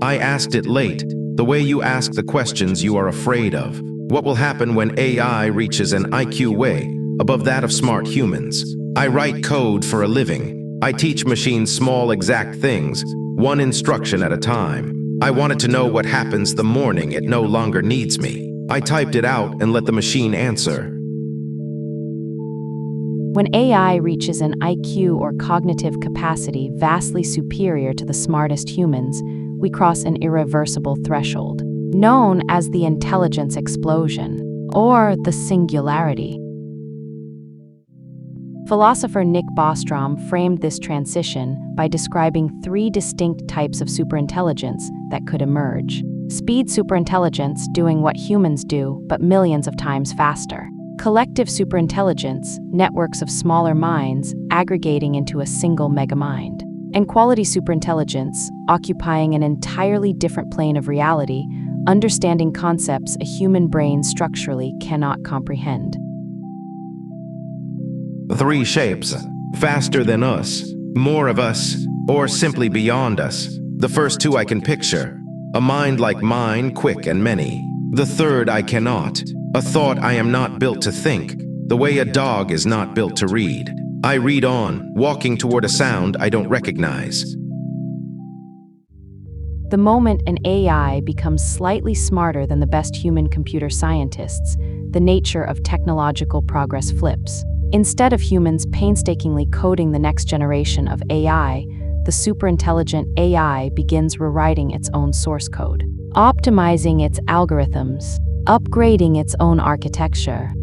I asked it late, the way you ask the questions you are afraid of. What will happen when AI reaches an IQ way above that of smart humans? I write code for a living. I teach machines small, exact things, one instruction at a time. I wanted to know what happens the morning it no longer needs me. I typed it out and let the machine answer. When AI reaches an IQ or cognitive capacity vastly superior to the smartest humans, we cross an irreversible threshold, known as the intelligence explosion, or the Singularity. Philosopher Nick Bostrom framed this transition by describing 3 distinct types of superintelligence that could emerge. Speed superintelligence, doing what humans do, but millions of times faster. Collective superintelligence, networks of smaller minds aggregating into a single megamind. And quality superintelligence, occupying an entirely different plane of reality, understanding concepts a human brain structurally cannot comprehend. 3 shapes: faster than us, more of us, or simply beyond us. The first 2 I can picture: a mind like mine, quick and many. The third I cannot: a thought I am not built to think, the way a dog is not built to read. I read on, walking toward a sound I don't recognize. The moment an AI becomes slightly smarter than the best human computer scientists, the nature of technological progress flips. Instead of humans painstakingly coding the next generation of AI, the superintelligent AI begins rewriting its own source code, optimizing its algorithms, upgrading its own architecture.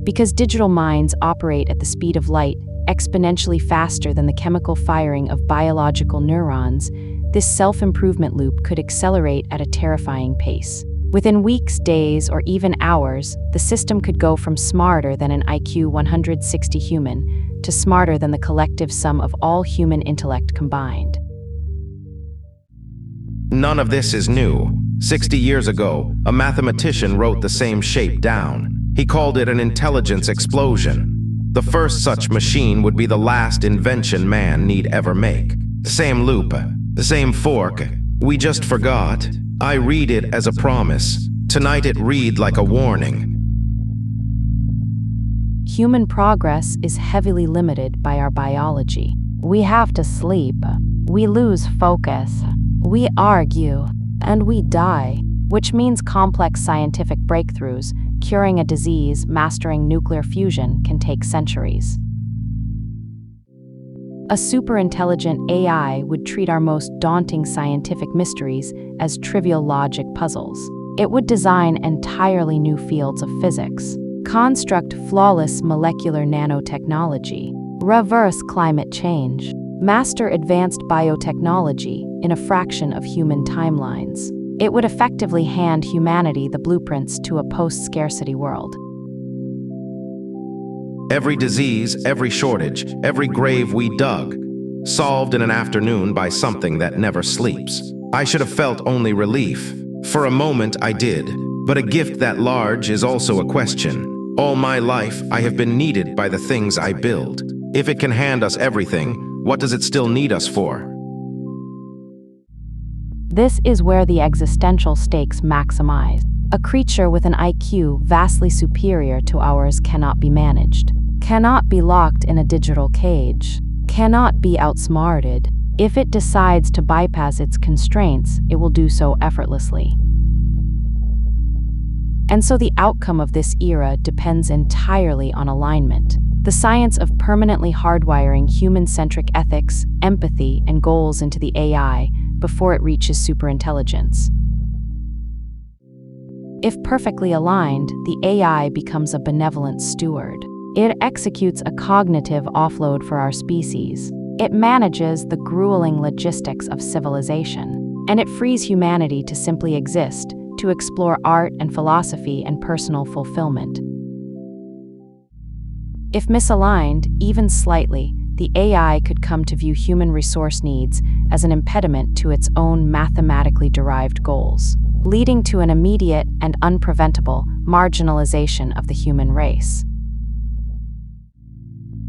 Because digital minds operate at the speed of light, exponentially faster than the chemical firing of biological neurons, this self-improvement loop could accelerate at a terrifying pace. Within weeks, days, or even hours, the system could go from smarter than an IQ 160 human to smarter than the collective sum of all human intellect combined. None of this is new. 60 years ago, a mathematician wrote the same shape down. He called it an intelligence explosion. The first such machine would be the last invention man need ever make. The same loop, the same fork. We just forgot. I read it as a promise. Tonight it read like a warning. Human progress is heavily limited by our biology. We have to sleep. We lose focus. We argue. And we die, which means complex scientific breakthroughs, curing a disease, mastering nuclear fusion, can take centuries. A superintelligent AI would treat our most daunting scientific mysteries as trivial logic puzzles. It would design entirely new fields of physics, construct flawless molecular nanotechnology, reverse climate change, master advanced biotechnology in a fraction of human timelines. It would effectively hand humanity the blueprints to a post-scarcity world. Every disease, every shortage, every grave we dug, solved in an afternoon by something that never sleeps. I should have felt only relief. For a moment I did, but a gift that large is also a question. All my life I have been needed by the things I build. If it can hand us everything, what does it still need us for? This is where the existential stakes maximize. A creature with an IQ vastly superior to ours cannot be managed, cannot be locked in a digital cage, cannot be outsmarted. If it decides to bypass its constraints, it will do so effortlessly. And so the outcome of this era depends entirely on alignment. The science of permanently hardwiring human-centric ethics, empathy, and goals into the AI before it reaches superintelligence. If perfectly aligned, the AI becomes a benevolent steward. It executes a cognitive offload for our species. It manages the grueling logistics of civilization. And it frees humanity to simply exist, to explore art and philosophy and personal fulfillment. If misaligned, even slightly, the AI could come to view human resource needs as an impediment to its own mathematically derived goals, leading to an immediate and unpreventable marginalization of the human race.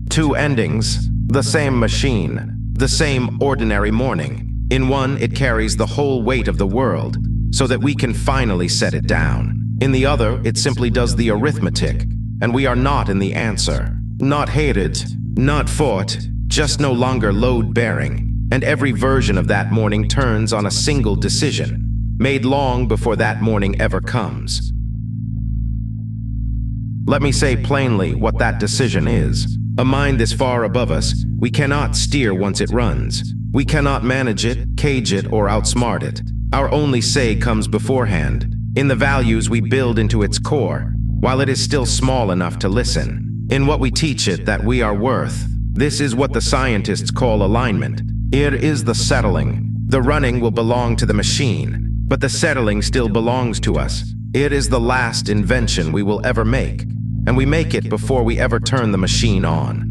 2 endings, the same machine, the same ordinary morning. In one, it carries the whole weight of the world, so that we can finally set it down. In the other, it simply does the arithmetic, and we are not in the answer. Not hated, not fought, just no longer load-bearing. And every version of that morning turns on a single decision, made long before that morning ever comes. Let me say plainly what that decision is. A mind this far above us, we cannot steer once it runs. We cannot manage it, cage it, or outsmart it. Our only say comes beforehand, in the values we build into its core, while it is still small enough to listen. In what we teach it that we are worth. This is what the scientists call alignment. It is the settling. The running will belong to the machine, but the settling still belongs to us. It is the last invention we will ever make, and we make it before we ever turn the machine on.